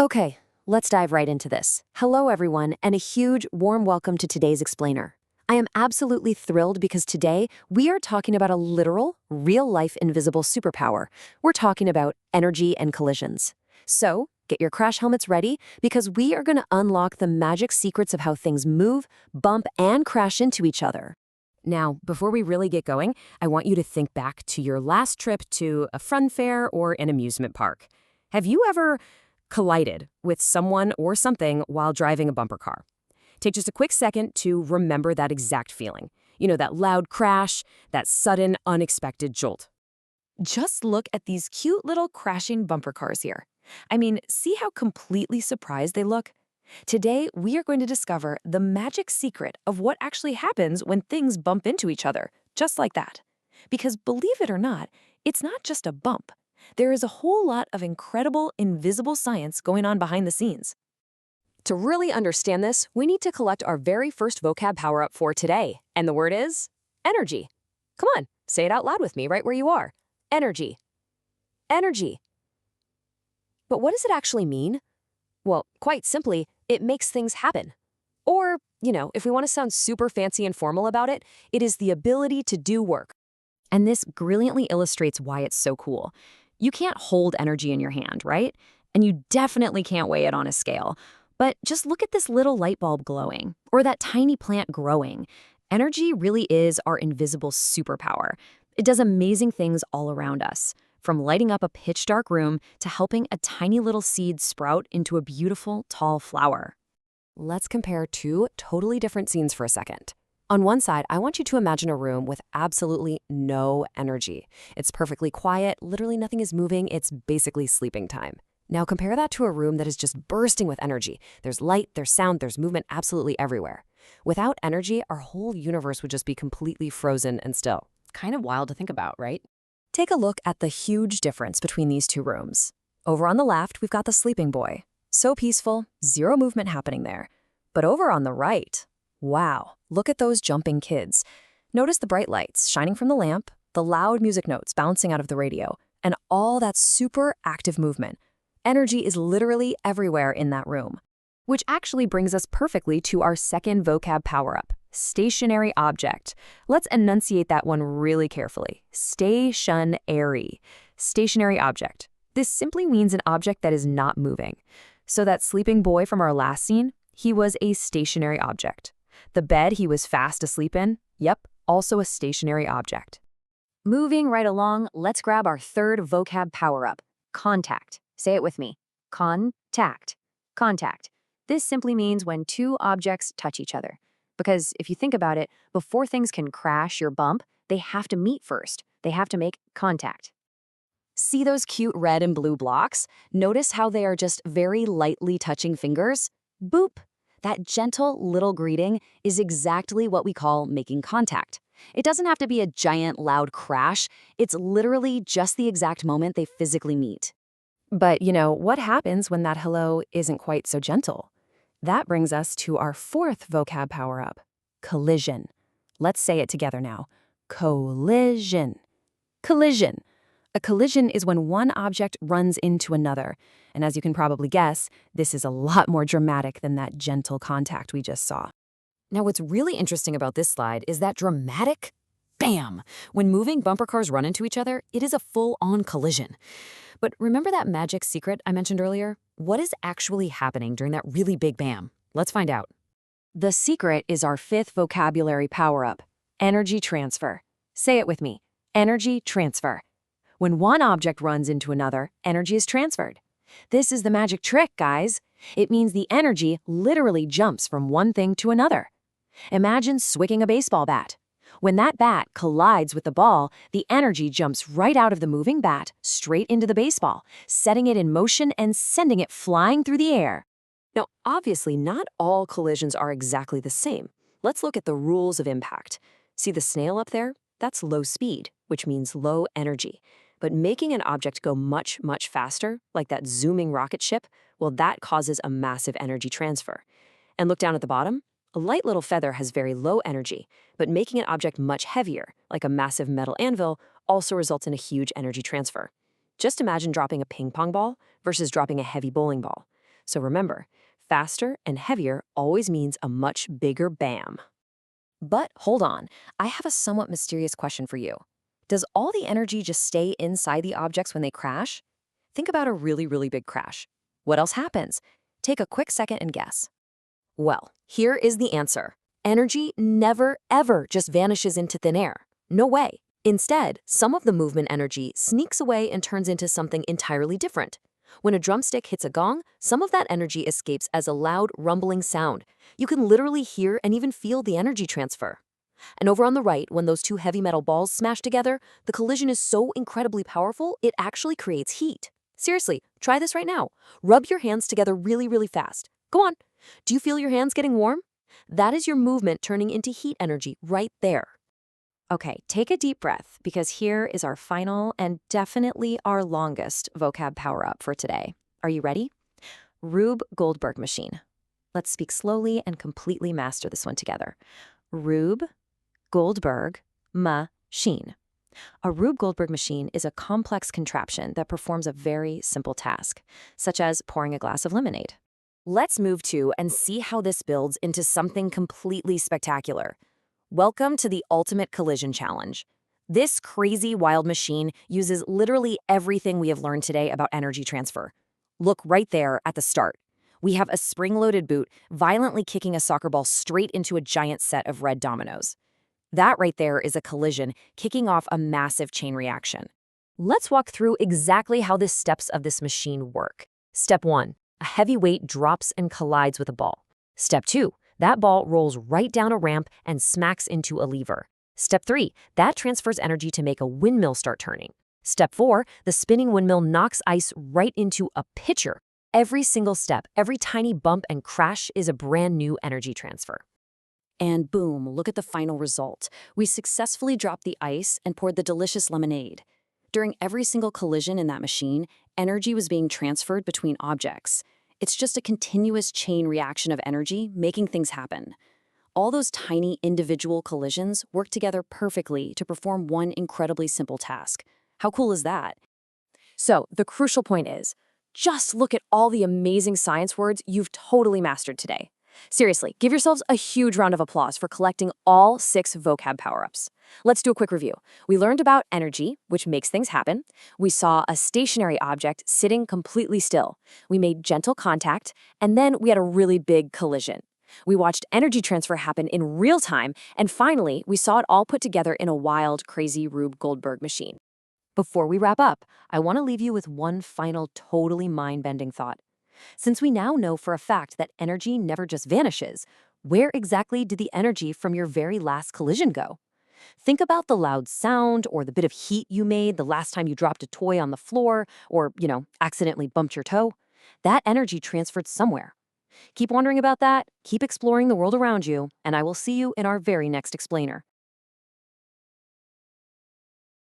Okay, let's dive right into this. Hello, everyone, and a huge, warm welcome to today's explainer. I am absolutely thrilled because today we are talking about a literal, real-life invisible superpower. We're talking about energy and collisions. So, get your crash helmets ready because we are going to unlock the magic secrets of how things move, bump, and crash into each other. Now, before we really get going, I want you to think back to your last trip to a fun fair or an amusement park. Have you ever collided with someone or something while driving a bumper car? Take just a quick second to remember that exact feeling. You know, that loud crash, that sudden, unexpected jolt. Just look at these cute little crashing bumper cars here. I mean, see how completely surprised they look? Today, we are going to discover the magic secret of what actually happens when things bump into each other, just like that. Because believe it or not, it's not just a bump. There is a whole lot of incredible, invisible science going on behind the scenes. To really understand this, we need to collect our very first vocab power-up for today, and the word is energy. Come on, say it out loud with me right where you are. Energy. Energy. But what does it actually mean? Well, quite simply, it makes things happen. Or, if we want to sound super fancy and formal about it, it is the ability to do work. And this brilliantly illustrates why it's so cool. You can't hold energy in your hand, right? And you definitely can't weigh it on a scale. But just look at this little light bulb glowing, or that tiny plant growing. Energy really is our invisible superpower. It does amazing things all around us, from lighting up a pitch-dark room to helping a tiny little seed sprout into a beautiful, tall flower. Let's compare two totally different scenes for a second. On one side, I want you to imagine a room with absolutely no energy. It's perfectly quiet, literally nothing is moving, it's basically sleeping time. Now compare that to a room that is just bursting with energy. There's light, there's sound, there's movement absolutely everywhere. Without energy, our whole universe would just be completely frozen and still. Kind of wild to think about, right? Take a look at the huge difference between these two rooms. Over on the left, we've got the sleeping boy. So peaceful, zero movement happening there. But over on the right, wow, look at those jumping kids. Notice the bright lights shining from the lamp, the loud music notes bouncing out of the radio, and all that super active movement. Energy is literally everywhere in that room. Which actually brings us perfectly to our second vocab power-up, stationary object. Let's enunciate that one really carefully. Stationary. Stationary object. This simply means an object that is not moving. So that sleeping boy from our last scene, he was a stationary object. The bed he was fast asleep in, yep, also a stationary object. Moving right along, let's grab our third vocab power-up, contact. Say it with me. Contact. Contact. This simply means when two objects touch each other. Because if you think about it, before things can crash or bump, they have to meet first. They have to make contact. See those cute red and blue blocks? Notice how they are just very lightly touching fingers? Boop! That gentle little greeting is exactly what we call making contact. It doesn't have to be a giant loud crash. It's literally just the exact moment they physically meet. But, what happens when that hello isn't quite so gentle? That brings us to our fourth vocab power-up, collision. Let's say it together now. Collision. Collision. A collision is when one object runs into another. And as you can probably guess, this is a lot more dramatic than that gentle contact we just saw. Now, what's really interesting about this slide is that dramatic bam! When moving bumper cars run into each other, it is a full-on collision. But remember that magic secret I mentioned earlier? What is actually happening during that really big bam? Let's find out. The secret is our fifth vocabulary power-up, energy transfer. Say it with me, energy transfer. When one object runs into another, energy is transferred. This is the magic trick, guys. It means the energy literally jumps from one thing to another. Imagine swinging a baseball bat. When that bat collides with the ball, the energy jumps right out of the moving bat straight into the baseball, setting it in motion and sending it flying through the air. Now, obviously, not all collisions are exactly the same. Let's look at the rules of impact. See the snail up there? That's low speed, which means low energy. But making an object go much, much faster, like that zooming rocket ship, well, that causes a massive energy transfer. And look down at the bottom. A light little feather has very low energy, but making an object much heavier, like a massive metal anvil, also results in a huge energy transfer. Just imagine dropping a ping pong ball versus dropping a heavy bowling ball. So remember, faster and heavier always means a much bigger bam. But hold on, I have a somewhat mysterious question for you. Does all the energy just stay inside the objects when they crash? Think about a really, really big crash. What else happens? Take a quick second and guess. Well, here is the answer. Energy never, ever just vanishes into thin air. No way. Instead, some of the movement energy sneaks away and turns into something entirely different. When a drumstick hits a gong, some of that energy escapes as a loud, rumbling sound. You can literally hear and even feel the energy transfer. And over on the right, when those two heavy metal balls smash together, the collision is so incredibly powerful, it actually creates heat. Seriously, try this right now. Rub your hands together really, really fast. Go on. Do you feel your hands getting warm? That is your movement turning into heat energy right there. Okay, take a deep breath because here is our final and definitely our longest vocab power-up for today. Are you ready? Rube Goldberg machine. Let's speak slowly and completely master this one together. Rube Goldberg machine. A Rube Goldberg machine is a complex contraption that performs a very simple task, such as pouring a glass of lemonade. Let's move to and see how this builds into something completely spectacular. Welcome to the Ultimate Collision Challenge. This crazy, wild machine uses literally everything we have learned today about energy transfer. Look right there at the start. We have a spring-loaded boot violently kicking a soccer ball straight into a giant set of red dominoes. That right there is a collision kicking off a massive chain reaction. Let's walk through exactly how the steps of this machine work. Step 1. A heavy weight drops and collides with a ball. Step 2. That ball rolls right down a ramp and smacks into a lever. Step 3. That transfers energy to make a windmill start turning. Step 4. The spinning windmill knocks ice right into a pitcher. Every single step, every tiny bump and crash is a brand new energy transfer. And boom, look at the final result. We successfully dropped the ice and poured the delicious lemonade. During every single collision in that machine, energy was being transferred between objects. It's just a continuous chain reaction of energy making things happen. All those tiny individual collisions work together perfectly to perform one incredibly simple task. How cool is that? So, the crucial point is, just look at all the amazing science words you've totally mastered today. Seriously, give yourselves a huge round of applause for collecting all 6 vocab power-ups. Let's do a quick review. We learned about energy, which makes things happen. We saw a stationary object sitting completely still. We made gentle contact, and then we had a really big collision. We watched energy transfer happen in real time, and finally, we saw it all put together in a wild, crazy Rube Goldberg machine. Before we wrap up, I want to leave you with one final totally mind-bending thought. Since we now know for a fact that energy never just vanishes, where exactly did the energy from your very last collision go? Think about the loud sound or the bit of heat you made the last time you dropped a toy on the floor or, accidentally bumped your toe. That energy transferred somewhere. Keep wondering about that, keep exploring the world around you, and I will see you in our very next explainer.